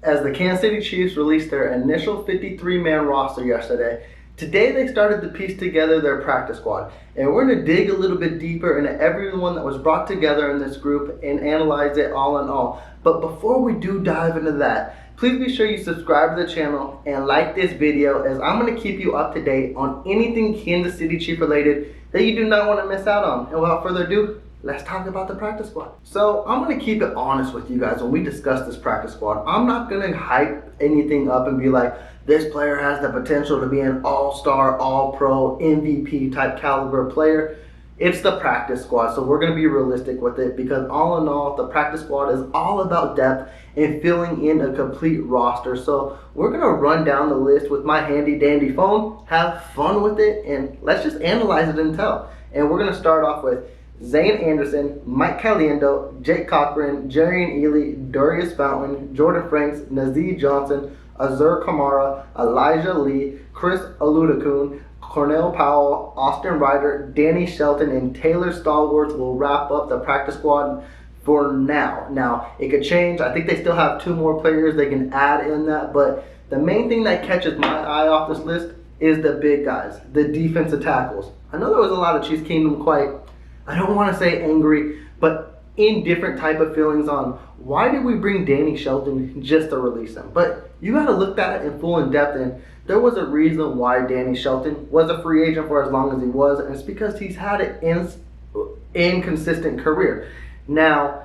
As the Kansas City Chiefs released their initial 53-man roster yesterday, today they started to piece together their practice squad. And we're going to dig a little bit deeper into everyone that was brought together in this group and analyze it all in all. But before we do dive into that, please be sure you subscribe to the channel and like this video, as I'm going to keep you up to date on anything Kansas City Chief related that you do not want to miss out on. And without further ado, let's talk about the practice squad. So I'm going to keep it honest with you guys when we discuss this practice squad. I'm not going to hype anything up and be like, this player has the potential to be an all-star, all-pro, MVP type caliber player. It's the practice squad, so we're going to be realistic with it, because all in all, the practice squad is all about depth and filling in a complete roster. So we're going to run down the list with my handy dandy phone, have fun with it, and let's just analyze it and tell. And we're going to start off with Zane Anderson, Mike Caliendo, Jake Cochran, Jarian Ely, Darius Fountain, Jordan Franks, Nazeeh Johnson, Azur Kamara, Elijah Lee, Chris Oludokun, Cornell Powell, Austin Ryder, Danny Shelton, and Taylor Stallworth will wrap up the practice squad for now. Now, it could change. I think they still have 2 more players they can add in that, but the main thing that catches my eye off this list is the big guys, the defensive tackles. I know there was a lot of Chiefs Kingdom quite, I don't want to say angry, but in different type of feelings on why did we bring Danny Shelton just to release him. But you got to look at it in full in depth, and there was a reason why Danny Shelton was a free agent for as long as he was, and it's because he's had an inconsistent career. Now,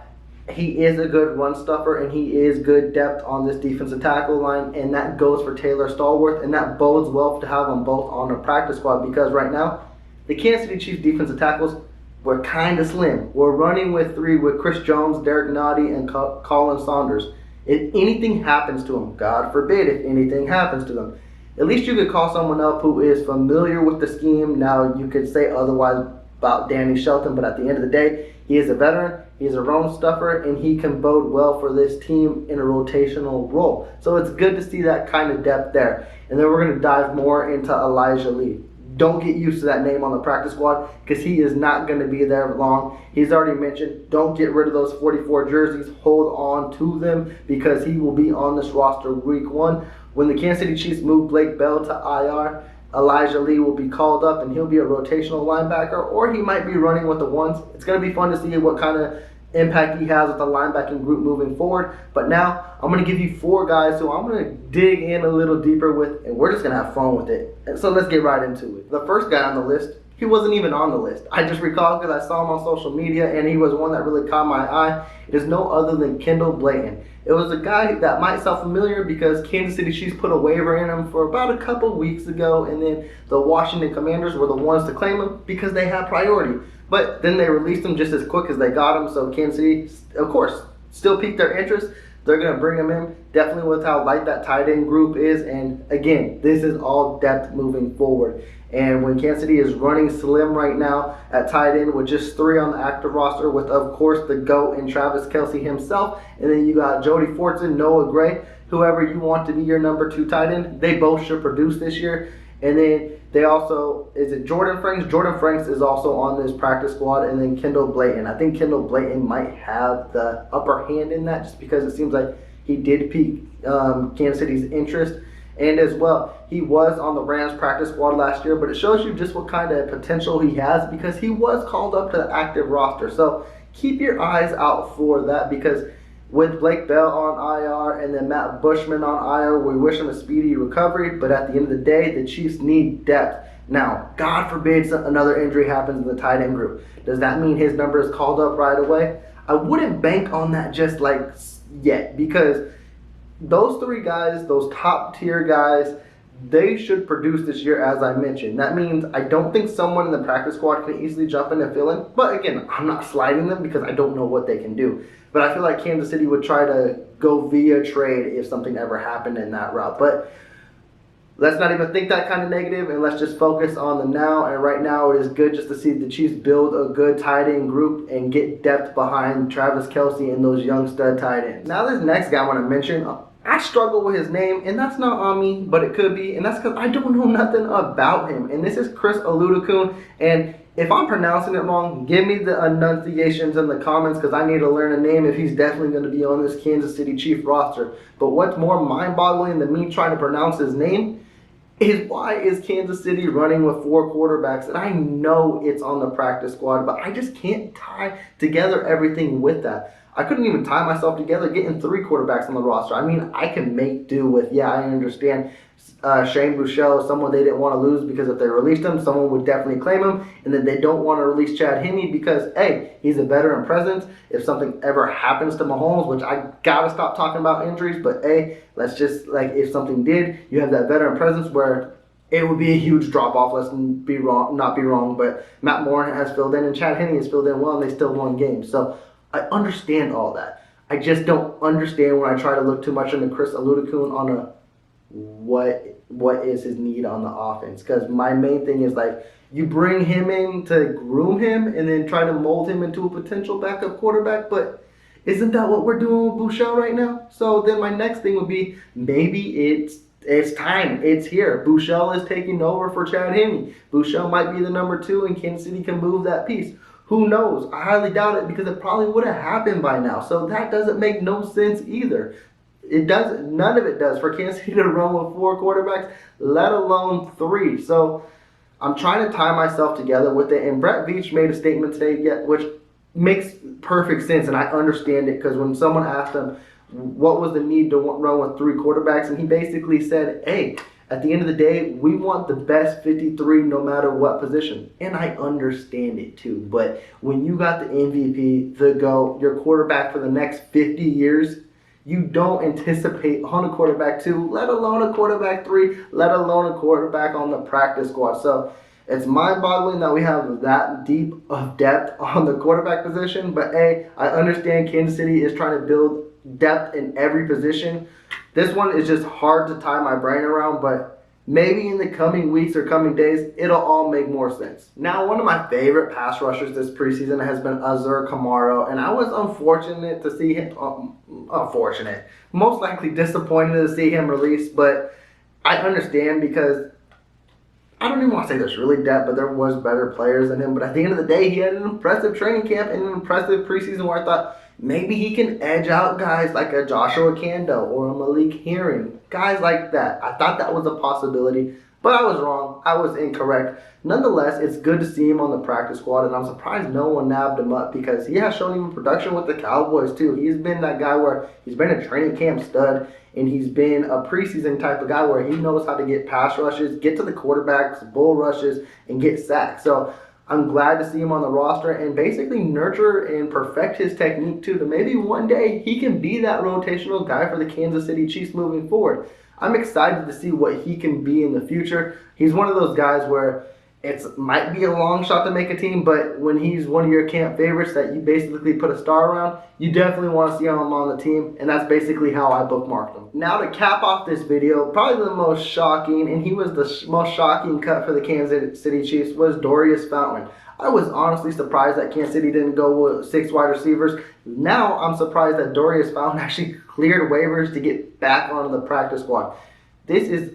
he is a good run stuffer, and he is good depth on this defensive tackle line, and that goes for Taylor Stallworth, and that bodes well to have them both on the practice squad, because right now, the Kansas City Chiefs defensive tackles, we're kind of slim. We're running with 3 with Chris Jones, Derek Nottie, and Colin Saunders. If anything happens to them, God forbid if anything happens to them, at least you could call someone up who is familiar with the scheme. Now, you could say otherwise about Danny Shelton, but at the end of the day, he is a veteran, he is a run stuffer, and he can bode well for this team in a rotational role. So it's good to see that kind of depth there. And then we're going to dive more into Elijah Lee. Don't get used to that name on the practice squad, because he is not going to be there long. He's already mentioned, don't get rid of those 44 jerseys. Hold on to them, because he will be on this roster week 1. When the Kansas City Chiefs move Blake Bell to IR, Elijah Lee will be called up, and he'll be a rotational linebacker, or he might be running with the ones. It's going to be fun to see what kind of impact he has with the linebacking group moving forward. But now I'm going to give you 4 guys who I'm going to dig in a little deeper with, and we're just going to have fun with it. And so let's get right into it. The first guy on the list, he wasn't even on the list. I just recall because I saw him on social media, and he was one that really caught my eye. It is no other than Kendall Blayton. It was a guy that might sound familiar because Kansas City Chiefs put a waiver in him for about a couple weeks ago, and then the Washington Commanders were the ones to claim him because they had priority. But then they released him just as quick as they got him, so Kansas City, of course, still piqued their interest. They're going to bring him in, definitely with how light that tight end group is. And again, this is all depth moving forward. And when Kansas City is running slim right now at tight end with just 3 on the active roster, with, of course, the GOAT and Travis Kelce himself, and then you got Jody Fortson, Noah Gray, whoever you want to be your number 2 tight end, they both should produce this year. And then they also, is it Jordan Franks? Jordan Franks is also on this practice squad, and then Kendall Blayton. I think Kendall Blayton might have the upper hand in that, just because it seems like he did pique Kansas City's interest. And as well, he was on the Rams practice squad last year, but it shows you just what kind of potential he has, because he was called up to the active roster. So keep your eyes out for that, because with Blake Bell on IR and then Matt Bushman on IR, we wish him a speedy recovery, but at the end of the day, the Chiefs need depth. Now, God forbid another injury happens in the tight end group. Does that mean his number is called up right away? I wouldn't bank on that just like yet, because those 3 guys, those top tier guys, they should produce this year, as I mentioned. That means I don't think someone in the practice squad can easily jump in and fill in. But again, I'm not sliding them because I don't know what they can do. But I feel like Kansas City would try to go via trade if something ever happened in that route. But let's not even think that kind of negative, and let's just focus on the now. And right now, it is good just to see the Chiefs build a good tight end group and get depth behind Travis Kelce and those young stud tight ends. Now, this next guy I want to mention, I struggle with his name, and that's not on me, but it could be, and that's because I don't know nothing about him. And this is Chris Oludokun, and If I'm pronouncing it wrong, give me the enunciations in the comments because I need to learn a name if he's definitely going to be on this Kansas City Chiefs roster. But what's more mind-boggling than me trying to pronounce his name is why is Kansas City running with 4 quarterbacks? And I know it's on the practice squad, but I just can't tie together everything with that. I couldn't even tie myself together getting 3 quarterbacks on the roster. I mean, I can make do with, yeah, I understand Shane Buechele is someone they didn't want to lose because if they released him, someone would definitely claim him. And then they don't want to release Chad Henne because, hey, he's a veteran presence. If something ever happens to Mahomes, which I got to stop talking about injuries, but, hey, let's just, like, if something did, you have that veteran presence where it would be a huge drop-off. Let's not be wrong, but Matt Moore has filled in and Chad Henne has filled in well, and they still won games. So I understand all that. I just don't understand when I try to look too much into Chris Oladokun on a what is his need on the offense. Because my main thing is, like, you bring him in to groom him and then try to mold him into a potential backup quarterback, but isn't that what we're doing with Buechele right now? So then my next thing would be maybe it's time. It's here. Buechele is taking over for Chad Henne. Buechele might be the number 2 and Kansas City can move that piece. Who knows? I highly doubt it because it probably would have happened by now. So that doesn't make no sense either. It doesn't. None of it does for Kansas City to run with 4 quarterbacks, let alone 3. So I'm trying to tie myself together with it. And Brett Veach made a statement today, which makes perfect sense, and I understand it because when someone asked him what was the need to run with 3 quarterbacks, and he basically said, hey, at the end of the day, we want the best 53 no matter what position. And I understand it too. But when you got the MVP, the GOAT, your quarterback for the next 50 years, you don't anticipate on a quarterback 2, let alone a quarterback 3, let alone a quarterback on the practice squad. So it's mind-boggling that we have that deep of depth on the quarterback position. But hey, I understand Kansas City is trying to build depth in every position. This one is just hard to tie my brain around, but maybe in the coming weeks or coming days, it'll all make more sense. Now, one of my favorite pass rushers this preseason has been Azur Kamara, and I was unfortunate to see him, most likely disappointed to see him released, but I understand because I don't even want to say there's really depth, but there was better players than him. But at the end of the day, he had an impressive training camp and an impressive preseason where I thought maybe he can edge out guys like a Joshua Kando or a Malik Herring, guys like that. I thought that was a possibility, but I was wrong. I was incorrect. Nonetheless, it's good to see him on the practice squad, and I'm surprised no one nabbed him up because he has shown even production with the Cowboys too. He's been that guy where he's been a training camp stud, and he's been a preseason type of guy where he knows how to get pass rushes, get to the quarterbacks, bull rushes, and get sacks. So I'm glad to see him on the roster and basically nurture and perfect his technique too, to maybe one day he can be that rotational guy for the Kansas City Chiefs moving forward. I'm excited to see what he can be in the future. He's one of those guys where it might be a long shot to make a team, but when he's one of your camp favorites that you basically put a star around, you definitely want to see him on the team, and that's basically how I bookmarked him. Now to cap off this video, probably the most shocking, and he was the most shocking cut for the Kansas City Chiefs, was Daurice Fountain. I was honestly surprised that Kansas City didn't go with 6 wide receivers. Now I'm surprised that Daurice Fountain actually cleared waivers to get back onto the practice squad. This is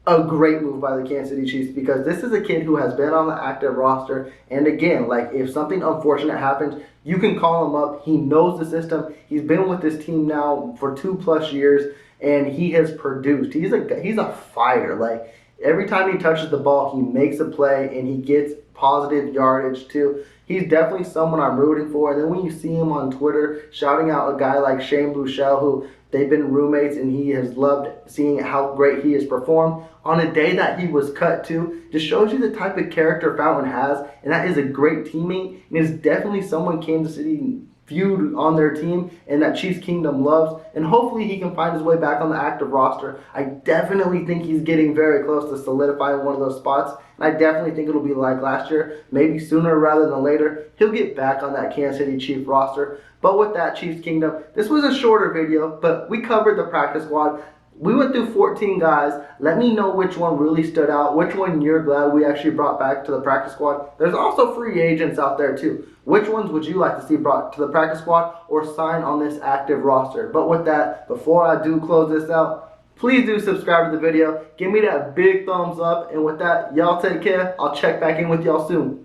a great move by the Kansas City Chiefs because this is a kid who has been on the active roster, and again, like, if something unfortunate happens, you can call him up. He knows the system. He's been with this team now for 2+ years, and he has produced. He's a fighter. Like, every time he touches the ball, he makes a play, and he gets positive yardage too. He's definitely someone I'm rooting for. And then when you see him on Twitter shouting out a guy like Shane Buechele, who they've been roommates, and he has loved seeing how great he has performed on a day that he was cut too, just shows you the type of character Fountain has, and that is a great teammate, and is definitely someone Kansas City viewed on their team and that Chiefs Kingdom loves, and hopefully he can find his way back on the active roster. I definitely think he's getting very close to solidifying one of those spots, and I definitely think it'll be like last year, maybe sooner rather than later. He'll get back on that Kansas City Chiefs roster. But with that, Chiefs Kingdom, this was a shorter video, but we covered the practice squad. We went through 14 guys. Let me know which one really stood out, which one you're glad we actually brought back to the practice squad. There's also free agents out there too. Which ones would you like to see brought to the practice squad or sign on this active roster? But with that, before I do close this out, please do subscribe to the video. Give me that big thumbs up. And with that, y'all take care. I'll check back in with y'all soon.